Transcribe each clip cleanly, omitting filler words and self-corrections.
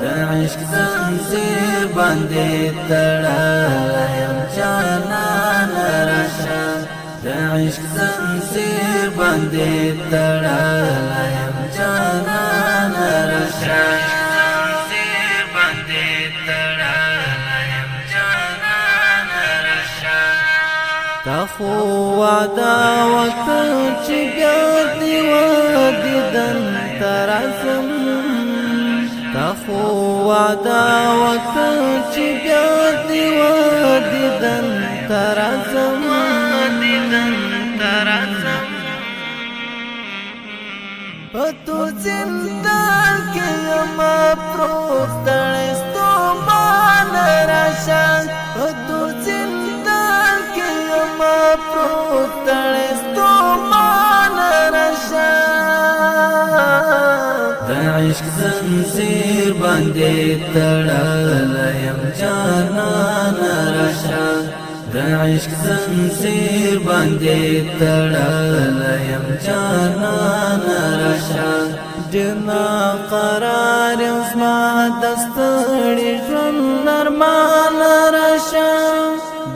د عشق زنځیر باندې تړایم جانان راشه د عشق زنځیر باندې تړایم جانان راشه زنځیر باندې تړایم جانان راشه تا خو وعده وکړ چې بیا دې ودیدن ترازم تا خو وعده وکړ چې بیا دې ودیدن ترازم په تو زندان کې یم پروت ستړی ستومان راشه په تو زندان کې یم پروت ستړی ستومان راشه د عشق زنځیر باندې تړایم جانان راشه د عشق زنځیر باندې تړایم جانان راشه جنا قرار زما د ستړي ژوند ارمان راشه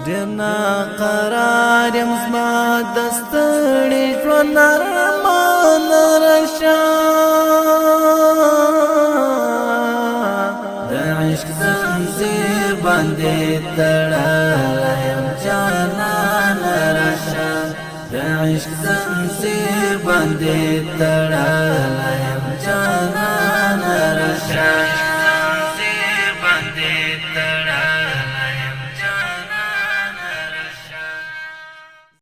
جنا قرار زما د ستړي ژوند ارمان راشه د عشق زنځیر باندې تړایم جانان راشه د عشق زنځیر باندې تړایم جانان راشه